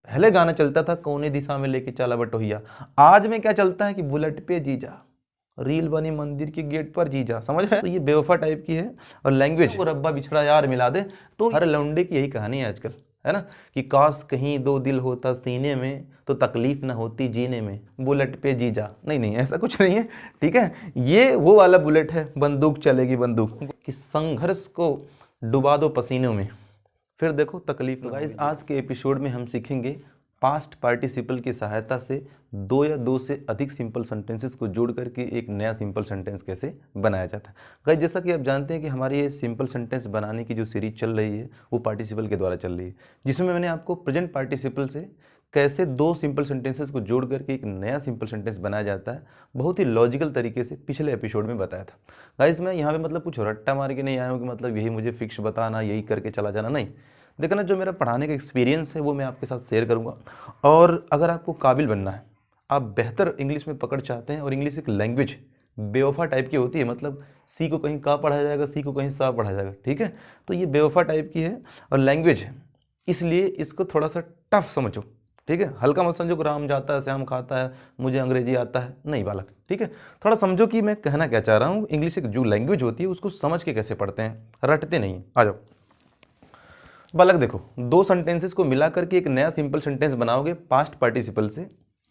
पहले गाना चलता था कौने दिशा में लेके चला बटोहिया, आज में क्या चलता है कि बुलेट पे जीजा, रील बनी मंदिर के गेट पर जीजा, समझ रहे हैं? तो ये बेवफा टाइप की है। और लैंग्वेज वो रब्बा बिछड़ा यार मिला दे, तो हर लौंडे की यही कहानी है आजकल, है ना, कि काश कहीं दो दिल होता सीने में तो तकलीफ ना होती जीने में, बुलेट पे जीजा। नहीं नहीं, ऐसा कुछ नहीं है, ठीक है। ये वो वाला बुलेट है, बंदूक चलेगी बंदूक, कि संघर्ष को डुबा दो पसीनों में, फिर देखो तकलीफ। गाइस आज के एपिसोड में हम सीखेंगे पास्ट पार्टिसिपल की सहायता से दो या दो से अधिक सिंपल सेंटेंसेस को जोड़ करके एक नया सिंपल सेंटेंस कैसे बनाया जाता है। गाइस जैसा कि आप जानते हैं कि हमारी ये सिंपल सेंटेंस बनाने की जो सीरीज चल रही है वो पार्टिसिपल के द्वारा चल रही है, जिसमें मैंने आपको प्रेजेंट पार्टिसिपल से कैसे दो सिंपल सेंटेंसेस को जोड़ करके एक नया सिंपल सेंटेंस बनाया जाता है बहुत ही लॉजिकल तरीके से पिछले एपिसोड में बताया था। गाइस मैं यहाँ पे मतलब कुछ रट्टा मार के नहीं आया हूँ कि मतलब यही मुझे फिक्स बताना, यही करके चला जाना, नहीं। देखना, जो मेरा पढ़ाने का एक्सपीरियंस है वो मैं आपके साथ शेयर करूँगा। और अगर आपको काबिल बनना है, आप बेहतर इंग्लिश में पकड़ चाहते हैं, और इंग्लिश एक लैंग्वेज बेवफा टाइप की होती है, मतलब सी को कहीं का पढ़ा जाएगा, सी को कहीं सा पढ़ा जाएगा, ठीक है। तो ये बेवफा टाइप की है और लैंग्वेज है, इसलिए इसको थोड़ा सा टफ समझो, ठीक है। हल्का मत समझो कि राम जाता है श्याम खाता है मुझे अंग्रेजी आता है, नहीं बालक, ठीक है। थोड़ा समझो कि मैं कहना क्या चाह रहा हूँ। इंग्लिश एक जो लैंग्वेज होती है उसको समझ के कैसे पढ़ते हैं, रटते नहीं। आ जाओ बालक, देखो दो सेंटेंसेस को मिला करके एक नया सिंपल सेंटेंस बनाओगे पास्ट पार्टिसिपल से।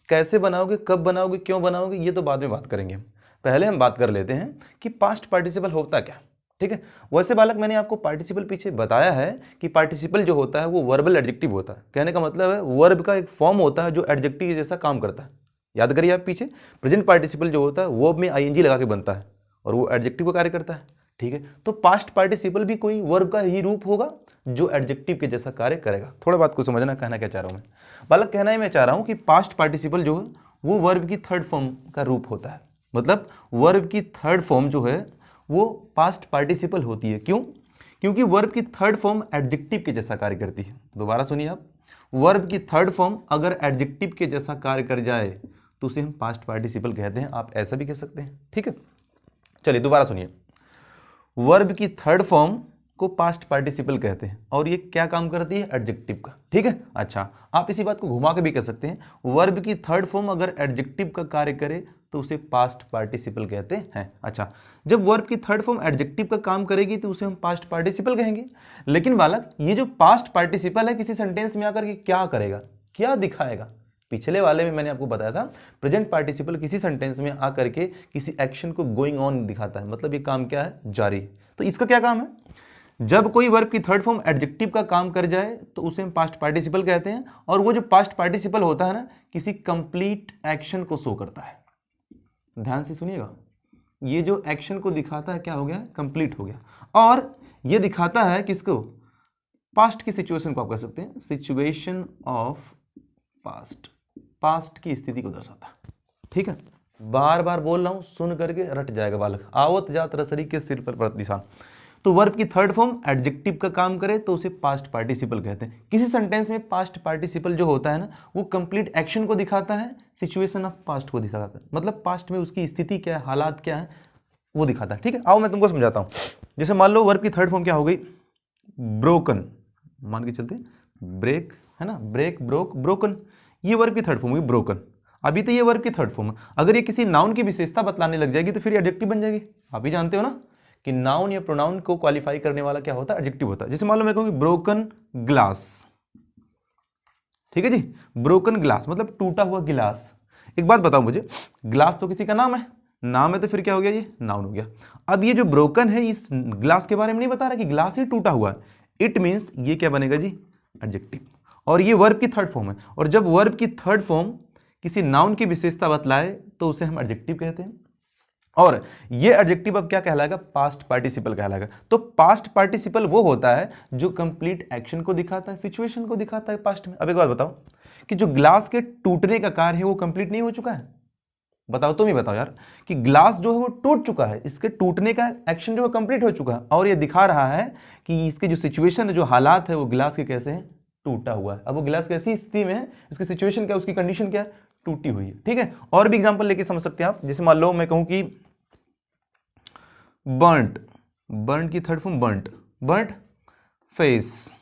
कैसे बनाओगे, कब बनाओगे, क्यों बनाओगे, ये तो बाद में बात करेंगे। पहले हम बात कर लेते हैं कि पास्ट पार्टिसिपल होता क्या, ठीक है। वैसे बालक मैंने आपको पार्टिसिपल पीछे बताया है कि पार्टिसिपल जो होता है वो वर्बल एडजेक्टिव होता है। कहने का मतलब है वर्ब का एक फॉर्म होता है जो एडजेक्टिव जैसा काम करता है। याद करिए आप पीछे, प्रेजेंट पार्टिसिपल जो होता है वर्ब में आईएनजी लगा के बनता है और वो एडजेक्टिव का कार्य करता है, ठीक है। तो पास्ट पार्टिसिपल भी कोई वर्ब का ही रूप होगा जो एडजेक्टिव के जैसा कार्य करेगा। थोड़ा बात को समझना, कहना क्या चाह रहा हूं मैं बालक। कहना है मैं चाह रहा हूं कि पास्ट पार्टिसिपल जो है वो वर्ब की थर्ड फॉर्म का रूप होता है। मतलब वर्ब की थर्ड फॉर्म जो है वो पास्ट पार्टिसिपल होती है। क्यों? क्योंकि वर्ब की थर्ड फॉर्म एडजेक्टिव के जैसा कार्य करती है। दोबारा सुनिए आप, वर्ब की थर्ड फॉर्म अगर एडजेक्टिव के जैसा कार्य कर जाए तो उसे हम पास्ट पार्टिसिपल कहते हैं। आप ऐसा भी कह सकते हैं, ठीक है। चलिए दोबारा सुनिए, वर्ब की थर्ड फॉर्म को पास्ट पार्टिसिपल कहते हैं और ये क्या काम करती है, एडजेक्टिव का, ठीक है। अच्छा, आप इसी बात को घुमा के भी कह सकते हैं, वर्ब की थर्ड फॉर्म अगर एडजेक्टिव का कार्य करे तो उसे पास्ट पार्टिसिपल कहते हैं। अच्छा, जब वर्ब की थर्ड फॉर्म एडजेक्टिव का काम करेगी तो उसे हम पास्ट पार्टिसिपल कहेंगे। लेकिन बालक ये जो पास्ट पार्टिसिपल है किसी सेंटेंस में आकर के क्या करेगा, क्या दिखाएगा? पिछले वाले में मैंने आपको बताया था प्रेजेंट पार्टिसिपल किसी सेंटेंस में आकर के किसी एक्शन को गोइंग ऑन दिखाता है, मतलब ये काम क्या है, जारी। तो इसका क्या काम है, जब कोई वर्ब की थर्ड फॉर्म एडजेक्टिव का काम कर जाए तो उसे हम पास्ट पार्टिसिपल कहते हैं। और वो जो पास्ट पार्टिसिपल होता है ना, किसी कंप्लीट एक्शन को शो करता है। ध्यान से सुनिएगा, ये जो एक्शन को दिखाता है क्या हो गया, कंप्लीट हो गया। और ये दिखाता है किसको, पास्ट की सिचुएशन को आप कह सकते हैं, सिचुएशन ऑफ पास्ट, पास्ट की स्थिति को दर्शाता है, ठीक है। बार बार बोल रहा हूं, सुन करके रट जाएगा बालक। आवत जात रसरी के सिर पर पड़त निशान। तो वर्ब की थर्ड फॉर्म एडजेक्टिव का काम करे तो उसे पास्ट पार्टिसिपल कहते हैं। किसी सेंटेंस में पास्ट पार्टिसिपल जो होता है ना, वो कंप्लीट एक्शन को दिखाता है, सिचुएशन ऑफ पास्ट को दिखाता है, मतलब पास्ट में उसकी स्थिति क्या है, हालात क्या है, वो दिखाता है, ठीक है। आओ मैं तुमको समझाता हूं। जैसे मान लो वर्ब की थर्ड फॉर्म क्या हो गई, ब्रोकन, मान के चलते ब्रेक, है ना, ब्रेक, ब्रोक, ब्रोकन, ये वर्ब की थर्ड फॉर्म हुई ब्रोकन। अभी तो ये वर्ब की थर्ड फॉर्म है, अगर ये किसी नाउन की विशेषता बतलाने लग जाएगी तो फिर एडजेक्टिव बन जाएगी। आप ही जानते हो ना कि नाउन या प्रोनाउन को क्वालिफाई करने वाला क्या होता है, एडजेक्टिव होता है। जैसे मान लो मैं कहूंगी ब्रोकन ग्लास, ठीक है जी, ब्रोकन ग्लास मतलब टूटा हुआ गिलास। एक बात बताओ मुझे, ग्लास तो किसी का नाम है, नाम है तो फिर क्या हो गया, ये नाउन हो गया। अब ये जो ब्रोकन है इस ग्लास के बारे में नहीं बता रहा कि ग्लास ही टूटा हुआ है, इट मीन्स ये क्या बनेगा जी, एडजेक्टिव। और ये वर्ब की थर्ड फॉर्म है, और जब वर्ब की थर्ड फॉर्म किसी नाउन की विशेषता बतलाए तो उसे हम एडजेक्टिव कहते हैं। और ये एडजेक्टिव अब क्या कहलाएगा, पास्ट पार्टिसिपल कहलाएगा। तो पास्ट पार्टिसिपल वो होता है जो कंप्लीट एक्शन को दिखाता है, सिचुएशन को दिखाता है पास्ट में। अब एक बात बताओ कि जो ग्लास के टूटने का कार्य है वो कंप्लीट नहीं हो चुका है? बताओ, तुम ही बताओ यार, कि ग्लास जो है वो टूट चुका है, इसके टूटने का एक्शन जो है कंप्लीट हो चुका है, और ये दिखा रहा है कि इसके जो सिचुएशन है, जो हालात है, वो ग्लास के कैसे हैं, टूटा हुआ है। अब वो ग्लास कैसी स्थिति में है, उसकी सिचुएशन क्या है, उसकी कंडीशन क्या है, टूटी हुई है, ठीक है। और भी एग्जांपल लेके समझ सकते हैं आप। जैसे मान लो मैं कहूं कि बर्न्ट, बर्न्ट की third form burnt, burnt face.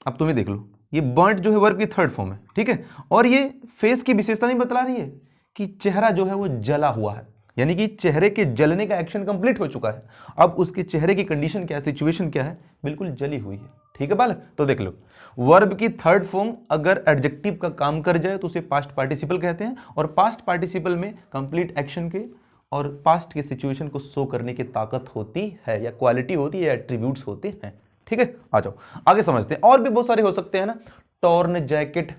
अब तुम्हें देख लो, ये बर्nt जो है वर्ब की थर्ड फॉर्म है, ठीक है। और ये फेस की विशेषता नहीं बतला रही है कि चेहरा जो है वो जला हुआ है, यानी कि चेहरे के जलने का एक्शन कंप्लीट हो चुका है। अब उसके चेहरे की कंडीशन क्या है, सिचुएशन क्या है, बिल्कुल जली हुई है, ठीक है बालक। तो देख लो, वर्ब की थर्ड फॉर्म अगर एडजेक्टिव का काम कर जाए तो उसे पास्ट पार्टिसिपल कहते हैं, और पास्ट पार्टिसिपल में कंप्लीट एक्शन के और पास्ट के सिचुएशन को शो करने की ताकत होती है, या क्वालिटी होती है, या एट्रीब्यूट्स होते हैं, ठीक है। आ जाओ आगे समझते हैं। और भी बहुत सारे हो सकते हैं ना, टॉर्न जैकेट,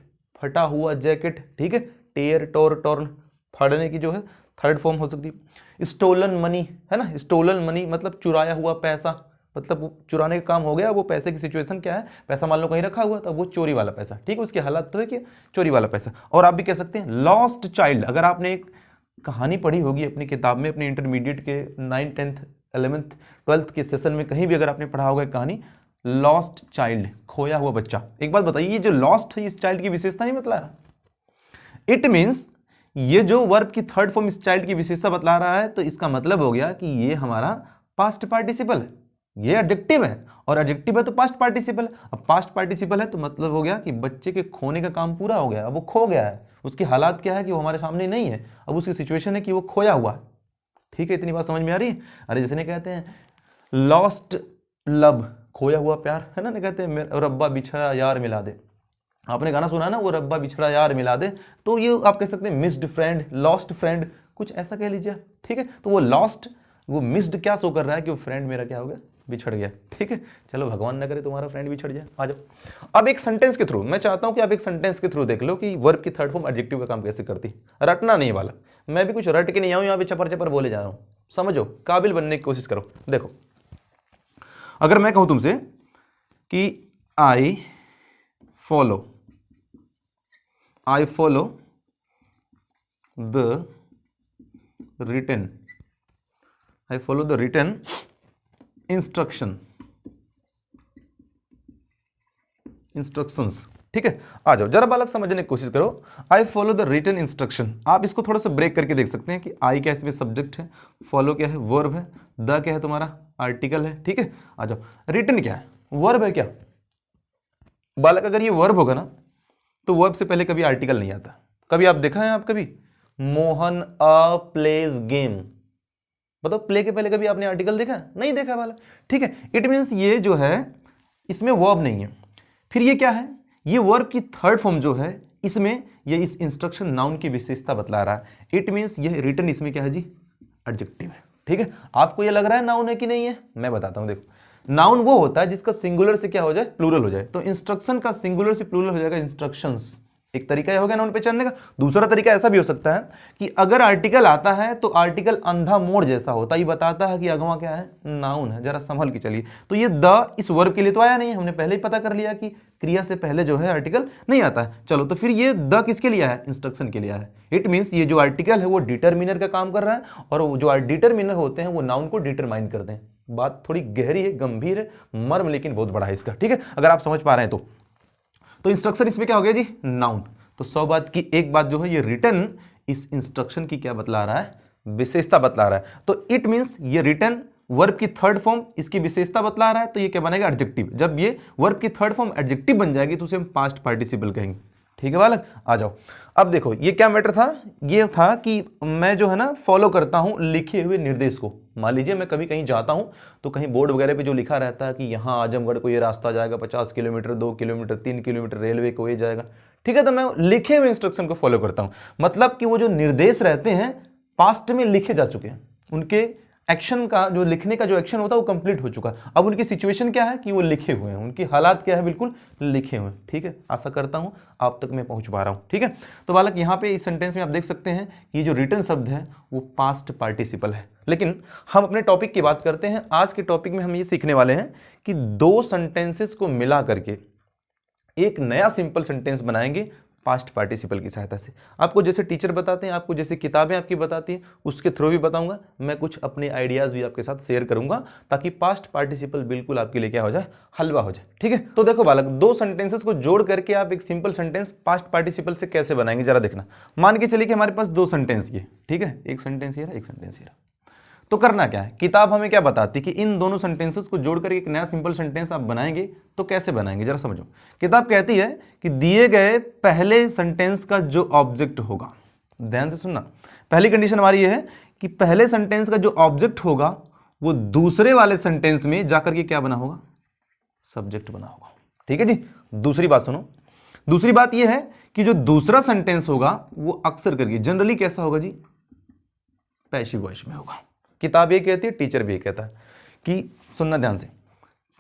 फटा हुआ जैकेट, ठीक है। टेयर, टॉर्न, फाड़ने की जो है थर्ड फॉर्म हो सकती है। स्टोलन मनी है ना, स्टोलन मनी मतलब चुराया हुआ पैसा, मतलब चुराने का काम हो गया, वो पैसे की सिचुएशन क्या है, पैसा मान लो कहीं रखा हुआ था, वो चोरी वाला पैसा, ठीक है, उसकी हालत तो है कि चोरी वाला पैसा। और आप भी कह सकते हैं लॉस्ट चाइल्ड, अगर आपने एक कहानी पढ़ी होगी अपनी किताब में, अपने इंटरमीडिएट के 9th 10th 11th 12th के सेशन में कहीं भी अगर आपने पढ़ा होगा कहानी लॉस्ट चाइल्ड, खोया हुआ बच्चा। एक बात बताइए, ये जो लॉस्ट है इस चाइल्ड की विशेषता नहीं बतला रहा, इट मीन्स ये जो वर्ब की थर्ड फॉर्म इस चाइल्ड की विशेषता बतला रहा है, तो इसका मतलब हो गया कि ये हमारा पास्ट पार्टिसिपल है, ये एडजेक्टिव है, और एडजेक्टिव है तो पास्ट पार्टिसिपल है। अब पास्ट पार्टिसिपल है तो मतलब हो गया कि बच्चे के खोने का काम पूरा हो गया, अब वो खो गया है, उसकी हालात क्या है कि वो हमारे सामने नहीं है, अब उसकी सिचुएशन है कि वो खोया हुआ है, ठीक है। इतनी बात समझ में आ रही है। अरे जैसे नहीं कहते हैं लॉस्ट लव, खोया हुआ प्यार, है ना, नहीं कहते हैं रब्बा बिछड़ा यार मिला दे, आपने गाना सुना ना, वो रब्बा बिछड़ा यार मिला दे, तो ये आप कह सकते हैं मिस्ड फ्रेंड, लॉस्ट फ्रेंड, कुछ ऐसा कह लीजिए, ठीक है। तो वो लॉस्ट, वो मिस्ड क्या शो कर रहा है कि वो फ्रेंड मेरा क्या हो गया, बिछड़ गया, ठीक है। चलो भगवान न करे तुम्हारा फ्रेंड बिछड़ जाए। आ जाओ अब एक सेंटेंस के थ्रू, मैं चाहता हूं कि आप एक सेंटेंस के थ्रू देख लो कि वर्ब की थर्ड फॉर्म एडजेक्टिव का काम कैसे करती है। रटना नहीं वाला, मैं भी कुछ रट के नहीं आऊं, यहां पे चपर चपर बोले जा रहा हूं, समझो, काबिल बनने की कोशिश करो। देखो, अगर मैं कहूं तुमसे कि आई फॉलो द written इंस्ट्रक्शंस, ठीक है। आ जाओ जरा बालक समझने की कोशिश करो, I follow the written instruction. आप इसको थोड़ा सा ब्रेक करके देख सकते हैं कि आई क्या है, इसमें सब्जेक्ट है, फॉलो क्या है, वर्ब है, द क्या है तुम्हारा आर्टिकल है, ठीक है। आ जाओ, रिटन क्या है, वर्ब है क्या बालक, अगर ये वर्ब होगा ना तो वर्ब से पहले कभी आर्टिकल नहीं आता। कभी आप देखा है, आप कभी मोहन अ प्लेज गेम, बताओ प्ले के पहले कभी आपने आर्टिकल देखा, नहीं देखा वाला, ठीक है। इट मींस ये जो है इसमें वर्ब नहीं है। फिर ये क्या है, ये वर्ब की थर्ड फॉर्म जो है इसमें ये इस इंस्ट्रक्शन नाउन की विशेषता बतला रहा है। इट मींस ये रिटन इसमें क्या है जी, एडजेक्टिव है, ठीक है। आपको ये लग रहा है नाउन है कि नहीं है, मैं बताता हूं। देखो, नाउन वो होता है जिसका सिंगुलर से क्या हो जाए, प्लूरल हो जाए। तो इंस्ट्रक्शन का सिंगुलर से प्लूरल हो जाएगा इंस्ट्रक्शंस, एक तरीका हो गया नाउन पे चढ़ने का। दूसरा तरीका ऐसा भी हो सकता है कि अगर आर्टिकल आता है तो आर्टिकल अंधा मोड़ जैसा होता है, ये बताता है कि अगवा क्या है, नाउन है, जरा संभल के चलिए। तो ये द इस वर्ब के लिए तो आया नहीं, हमने पहले ही पता कर लिया कि क्रिया से पहले जो है आर्टिकल नहीं आता है। चलो, तो फिर ये द किसके लिए है, इंस्ट्रक्शन के लिए है। इट मींस ये जो आर्टिकल है वो डिटरमिनर का काम कर रहा है, और वो जो डिटरमिनर होते हैं वो नाउन को डिटरमाइन करते हैं। बात थोड़ी गहरी है, गंभीर है, मर्म लेकिन बहुत बड़ा है इसका, ठीक है, अगर आप समझ पा रहे हैं तो इंस्ट्रक्शन इसमें क्या हो गया जी, नाउन। तो 100 बात की एक बात जो है, ये रिटन इस इंस्ट्रक्शन की क्या बतला रहा है, विशेषता बतला रहा है। तो इट मींस ये रिटन वर्ब की थर्ड फॉर्म इसकी विशेषता बतला रहा है, तो ये क्या बनेगा, एडजेक्टिव। जब ये वर्ब की थर्ड फॉर्म एडजेक्टिव बन जाएगी तो उसे हम पास्ट पार्टिसिपल कहेंगे, ठीक है बालक। आ जाओ, अब देखो ये क्या मैटर था, ये था कि मैं जो है ना फॉलो करता हूं लिखे हुए निर्देश को। मान लीजिए मैं कभी कहीं जाता हूं तो कहीं बोर्ड वगैरह पे जो लिखा रहता है कि यहां आजमगढ़ को ये रास्ता जाएगा 50 किलोमीटर, 2 किलोमीटर, 3 किलोमीटर रेलवे को ये जाएगा, ठीक है। तो मैं लिखे हुए इंस्ट्रक्शन को फॉलो करता हूं, मतलब कि वो जो निर्देश रहते हैं पास्ट में लिखे जा चुके हैं, उनके एक्शन का जो लिखने का जो एक्शन होता है वो कंप्लीट हो चुका। अब उनकी सिचुएशन क्या है कि वो लिखे हुए हैं, उनकी हालात क्या है, बिल्कुल लिखे हुए हैं, ठीक है। आशा करता हूं आप तक मैं पहुंच पा रहा हूं, ठीक है। तो बालक यहां पे इस सेंटेंस में आप देख सकते हैं कि ये जो रिटन शब्द है वो पास्ट पार्टिसिपल है। लेकिन हम अपने टॉपिक की बात करते हैं। आज के टॉपिक में हम ये सीखने वाले हैं कि दो सेंटेंसेस को मिला करके एक नया सिंपल सेंटेंस बनाएंगे पास्ट पार्टिसिपल की सहायता से। आपको जैसे टीचर बताते हैं, आपको जैसे किताबें आपकी बताती हैं, उसके थ्रू भी बताऊंगा। मैं कुछ अपने आइडियाज भी आपके साथ शेयर करूंगा ताकि पास्ट पार्टिसिपल बिल्कुल आपके लिए क्या हो जाए, हलवा हो जाए, ठीक है। तो देखो बालक, दो सेंटेंसेस को जोड़ करके आप एक सिंपल सेंटेंस पास्ट पार्टिसिपल से कैसे बनाएंगे, जरा देखना। मान के चलिए कि हमारे पास दो सेंटेंस ये, ठीक है, एक सेंटेंस ये रहा, एक सेंटेंस ये रहा। तो करना क्या है, किताब हमें क्या बताती है कि इन दोनों सेंटेंसेस को जोड़कर एक नया सिंपल सेंटेंस आप बनाएंगे। तो कैसे बनाएंगे जरा समझो। किताब कहती है कि दिए गए पहले सेंटेंस का जो ऑब्जेक्ट होगा, ध्यान से सुनना, पहली कंडीशन हमारी यह है कि पहले सेंटेंस का जो ऑब्जेक्ट होगा वो दूसरे वाले सेंटेंस में जाकर के क्या बना होगा, सब्जेक्ट बना होगा। ठीक है जी। दूसरी बात सुनो, दूसरी बात यह है कि जो दूसरा सेंटेंस होगा वो अक्सर करके जनरली कैसा होगा जी, पैसिव वॉइस में होगा। किताब ये कहती है, टीचर भी ये कहता है कि सुनना ध्यान से,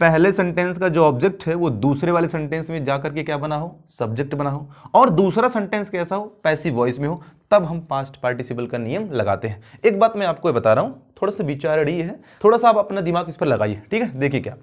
पहले सेंटेंस का जो ऑब्जेक्ट है वो दूसरे वाले सेंटेंस में जाकर के क्या बना हो, सब्जेक्ट बना हो, और दूसरा सेंटेंस कैसा हो, पैसिव वॉइस में हो, तब हम पास्ट पार्टिसिपल का नियम लगाते हैं। एक बात मैं आपको बता रहा हूं, थोड़ा सा विचारणी है, थोड़ा सा आप अपना दिमाग इस पर लगाइए। ठीक है, देखिए क्या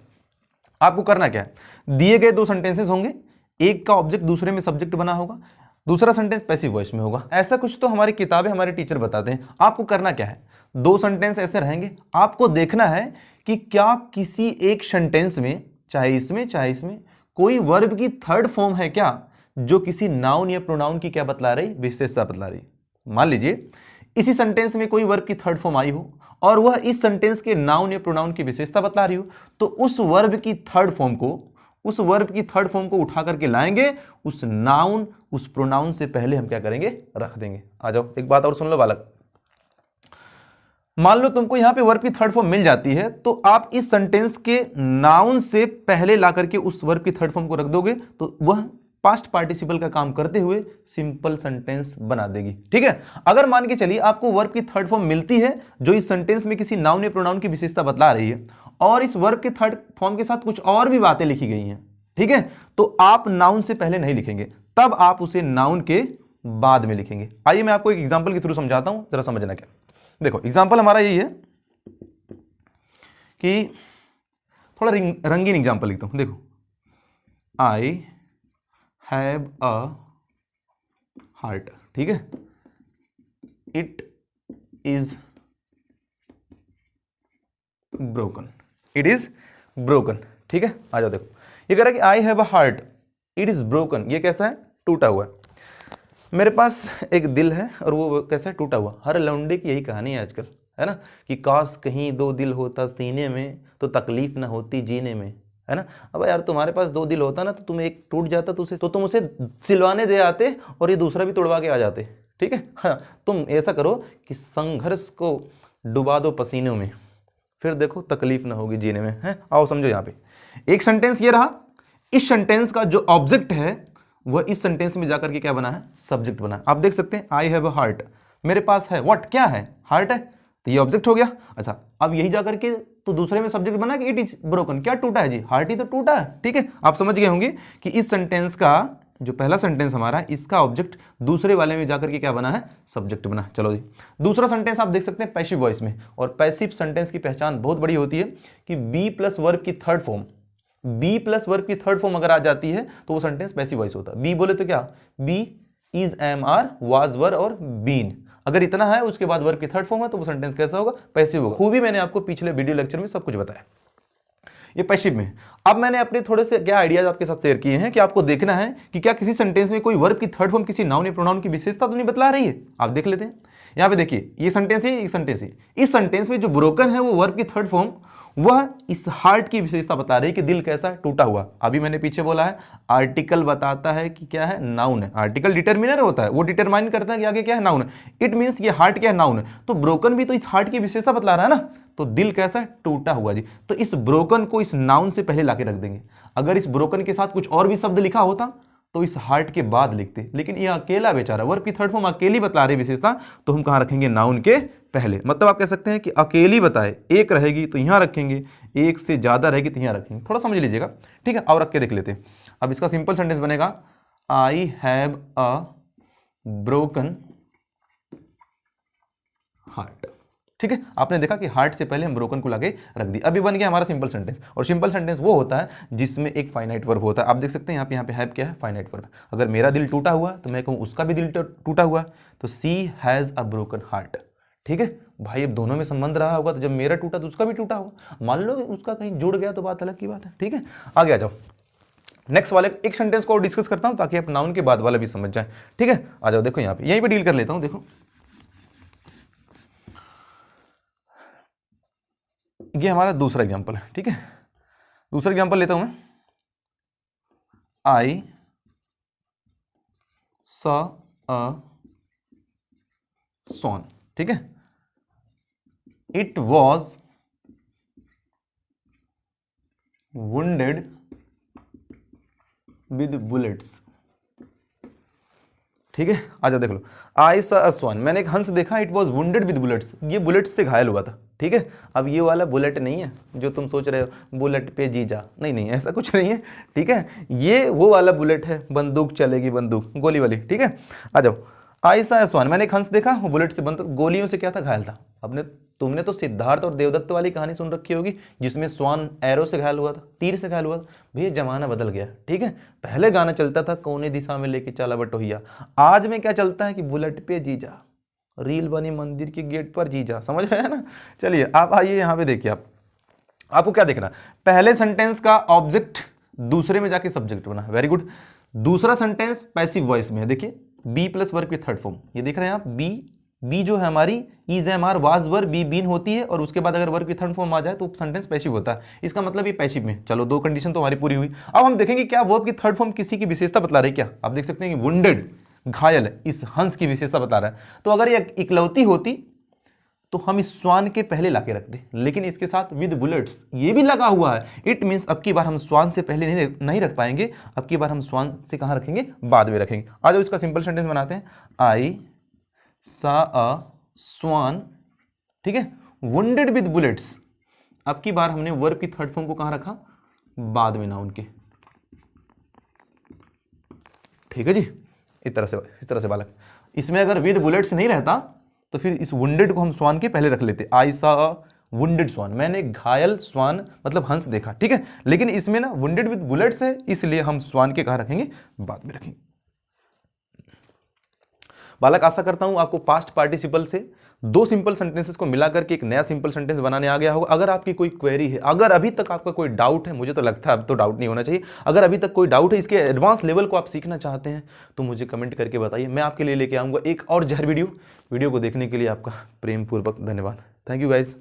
आपको करना क्या है, दिए गए दो सेंटेंसेस होंगे, एक का ऑब्जेक्ट दूसरे में सब्जेक्ट बना होगा, दूसरा सेंटेंस पैसिव वॉइस में होगा। ऐसा कुछ तो हमारी किताबें, हमारे टीचर बताते हैं। आपको करना क्या है, दो सेंटेंस ऐसे रहेंगे, आपको देखना है कि क्या किसी एक सेंटेंस में, चाहे इसमें चाहे इसमें, कोई वर्ब की थर्ड फॉर्म है क्या जो किसी नाउन या प्रोनाउन की क्या बतला रही, विशेषता बतला रही। मान लीजिए इसी सेंटेंस में कोई वर्ब की थर्ड फॉर्म आई हो और वह इस सेंटेंस के नाउन या प्रोनाउन की विशेषता बतला रही हो, तो उस वर्ब की थर्ड फॉर्म को उठा करके लाएंगे, उस नाउन उस प्रोनाउन से पहले हम क्या करेंगे, रख देंगे। आ जाओ, एक बात और सुन लो बालक, मान लो तुमको यहां पे वर्ब की थर्ड फॉर्म मिल जाती है, तो आप इस सेंटेंस के नाउन से पहले ला करके उस वर्ब की थर्ड फॉर्म को रख दोगे, तो वह पास्ट पार्टिसिपल का काम करते हुए सिंपल सेंटेंस बना देगी। ठीक है, अगर मान के चलिए आपको वर्ब की थर्ड फॉर्म मिलती है जो इस सेंटेंस में किसी नाउन या प्रोनाउन की विशेषता बतला रही है, और इस वर्ब के थर्ड फॉर्म के साथ कुछ और भी बातें लिखी गई हैं, ठीक है, तो आप नाउन से पहले नहीं लिखेंगे, तब आप उसे नाउन के बाद में लिखेंगे। आइए मैं आपको एक एग्जांपल के थ्रू समझाता हूं, जरा समझना क्या। देखो एग्जांपल हमारा यही है कि थोड़ा रंगीन एग्जांपल लिखता हूं। देखो, आई हैव अ हार्ट, ठीक है, it is broken, it is broken. ठीक है, आ जाओ, देखो ये कह रहा है कि I have a heart, it is broken, ये कैसा है, टूटा हुआ है। मेरे पास एक दिल है और वो कैसा है, टूटा हुआ। हर लौंडे की यही कहानी है आजकल, है ना, कि काश कहीं दो दिल होता सीने में तो तकलीफ ना होती जीने में, है ना। अब यार तुम्हारे पास दो दिल होता ना, तो तुम्हें एक टूट जाता तो तुम उसे सिलवाने दे आते और ये दूसरा भी तोड़वा के आ जाते। ठीक है, हाँ, तुम ऐसा करो कि संघर्ष को डुबा दो पसीनों में, फिर देखो तकलीफ ना होगी जीने में, है। आओ समझो, यहाँ पे एक सेंटेंस ये रहा, इस सेंटेंस का जो ऑब्जेक्ट है वह इस सेंटेंस में जाकर के क्या बना है, सब्जेक्ट बना है। आप देख सकते हैं, आई हैव अ हार्ट, मेरे पास है, व्हाट, क्या है, हार्ट है, तो ये ऑब्जेक्ट हो गया। अच्छा, अब यही जाकर के तो दूसरे में सब्जेक्ट बना कि इट इज ब्रोकन, क्या टूटा है जी, हार्ट ही तो टूटा है। ठीक है, आप समझ गए होंगे कि इस सेंटेंस का जो पहला सेंटेंस हमारा, इसका ऑब्जेक्ट दूसरे वाले में जाकर के क्या बना है, सब्जेक्ट बना। चलो जी, दूसरा सेंटेंस आप देख सकते हैं पैसिव वॉइस में, और पैसिव सेंटेंस की पहचान बहुत बड़ी होती है कि बी प्लस वर्ब की third form, be plus verb की थर्ड फॉर्म अगर आ जाती है तो वो सेंटेंस पैसिव वॉइस होता है। बी बोले तो क्या, be, is, am, are, was, were और बीन, अगर इतना है उसके बाद वर्ब की थर्ड फॉर्म है तो वो सेंटेंस कैसा होगा, पैसिव होगा। खूबी मैंने आपको पिछले वीडियो लेक्चर में सब कुछ बताया, ये पैसिव में। अब मैंने अपने थोड़े से क्या आइडियाज आपके साथ शेयर किए हैं कि आपको देखना है कि क्या किसी सेंटेंस में कोई वर्ब की थर्ड फॉर्म किसी नाउन या प्रोनाउन की विशेषता तो नहीं बतला रही है। आप देख लेते हैं, यहाँ पे देखिए, ये सेंटेंस है, ये सेंटेंस है, इस सेंटेंस में जो ब्रोकन है वो वर्ब की थर्ड फॉर्म, वह इस हार्ट की विशेषता बता रही है कि दिल कैसा है, टूटा हुआ। अभी मैंने पीछे बोला है, आर्टिकल बताता है कि क्या है, नाउन है। आर्टिकल डिटरमिनर होता है, वो डिटरमाइन करता है कि आगे क्या है, नाउन है। इट मींस ये हार्ट क्या है, नाउन है, तो ब्रोकन भी तो इस हार्ट की विशेषता बतला रहा है ना, तो दिल कैसा है, टूटा हुआ जी। तो इस ब्रोकन को इस नाउन से पहले लाके रख देंगे। अगर इस ब्रोकन के साथ कुछ और भी शब्द लिखा होता तो इस हार्ट के बाद लिखते, लेकिन ये अकेला बेचारा वर्ब की थर्ड फॉर्म अकेली बतला रही विशेषता, तो हम कहाँ रखेंगे, नाउन के पहले। मतलब आप कह सकते हैं कि अकेली बताए, एक रहेगी तो यहां रखेंगे, एक से ज्यादा रहेगी तो यहां रखेंगे। थोड़ा समझ लीजिएगा, ठीक है। और रख के देख लेते हैं। अब इसका सिंपल सेंटेंस बनेगा, I have a broken heart. ठीक है, आपने देखा कि हार्ट से पहले हम ब्रोकन को लाके रख दी। अभी बन गया हमारा सिंपल सेंटेंस। और सिंपल सेंटेंस वो होता है जिसमें एक फाइनाइट वर्ब होता है। आप देख सकते हैं यहाँ पे हैव क्या है, फाइनाइट वर्ब। अगर मेरा दिल टूटा हुआ तो मैं कहूँ उसका भी दिल टूटा हुआ, तो सी हैज अ ब्रोकन हार्ट। ठीक है भाई, अब दोनों में संबंध रहा होगा, तो जब मेरा टूटा तो उसका भी टूटा होगा। मान लो उसका कहीं जुड़ गया तो बात अलग की बात है। ठीक है, आगे आ जाओ। नेक्स्ट वाले एक सेंटेंस को और डिस्कस करता हूं ताकि आप नाउन के बाद वाला भी समझ जाए। ठीक है, आ जाओ, देखो यहाँ पे, यहीं पे डील कर लेता हूं। देखो, ये हमारा दूसरा एग्जाम्पल है, ठीक है। दूसरा एग्जाम्पल लेता हूं मैं, आई सॉ अ सॉन, ठीक है। It was wounded with bullets, ठीक है। आजा देख लो, आई सा अ स्वान, मैंने एक हंस देखा, it was wounded with bullets, ये बुलेट्स से घायल हुआ था, ठीक है। अब ये वाला बुलेट नहीं है जो तुम सोच रहे हो बुलेट पे जीजा, नहीं नहीं ऐसा कुछ नहीं है, ठीक है। ये वो वाला बुलेट है, बंदूक चलेगी, बंदूक गोली वाली, ठीक है। आ जाओ, आई सा अ स्वान, मैंने एक हंस देखा, वो बुलेट से बंदूक गोलियों से क्या था, घायल था। अपने तुमने तो सिद्धार्थ और देवदत्त वाली कहानी सुन रखी होगी जिसमें स्वान एरो से घायल हुआ था, तीर से घायल हुआ था। भैया जमाना बदल गया, ठीक है। पहले गाना चलता था कोने दिशा में लेके चला बटोहिया, आज में क्या चलता है कि बुलेट पे जीजा, रील बनी मंदिर के गेट पर जीजा, समझ रहे हैं ना। चलिए आप आइए यहाँ पे देखिए, आपको क्या देखना, पहले सेंटेंस का ऑब्जेक्ट दूसरे में जाके सब्जेक्ट बना, वेरी गुड। दूसरा सेंटेंस पैसिव वॉइस में है, देखिए बी प्लस वर्ब की थर्ड फॉर्म, ये देख रहे हैं आप, बी जो है हमारी is am are was were be been होती है, और उसके बाद अगर वर्ब की थर्ड फॉर्म आ जाए तो सेंटेंस पैसिव होता है, इसका मतलब ये पैसिव में। चलो दो कंडीशन तो हमारी पूरी हुई। अब हम देखेंगे क्या वर्ब की थर्ड फॉर्म किसी की विशेषता बता रही है क्या। आप देख सकते हैं कि वुंडेड, घायल, इस हंस की विशेषता बता रहा है। तो अगर ये इकलौती होती तो हम इस स्वान के पहले लाके रख दे, लेकिन इसके साथ विद बुलेट्स ये भी लगा हुआ है, इट मींस अब की बार हम स्वान से पहले नहीं रख पाएंगे, अब की बार हम स्वान से कहां रखेंगे, बाद में रखेंगे। आ जाओ इसका सिंपल सेंटेंस बनाते हैं, आई सा अ स्वान, ठीक है, वुंडेड विद बुलेट्स। अब की बार हमने वर्ब की थर्ड फॉर्म को कहां रखा, बाद में नाउन के, ठीक है जी। इस तरह से बालक, इसमें अगर विद बुलेट्स नहीं रहता तो फिर इस वुंडेड को हम स्वान के पहले रख लेते, आई सा अ वुंडेड स्वान, मैंने घायल स्वान मतलब हंस देखा, ठीक है। लेकिन इसमें ना वुंडेड विद बुलेट्स है, इसलिए हम स्वान के कहां रखेंगे, बाद में रखेंगे। बालक आशा करता हूं आपको पास्ट पार्टिसिपल से दो सिंपल सेंटेंसेस को मिला करके एक नया सिंपल सेंटेंस बनाने आ गया होगा। अगर आपकी कोई क्वेरी है, अगर अभी तक आपका कोई डाउट है, मुझे तो लगता है अब तो डाउट नहीं होना चाहिए, अगर अभी तक कोई डाउट है, इसके एडवांस लेवल को आप सीखना चाहते हैं तो मुझे कमेंट करके बताइए, मैं आपके लिए लेके आऊँगा एक और जहर वीडियो को देखने के लिए आपका प्रेम पूर्वक धन्यवाद। Thank you guys.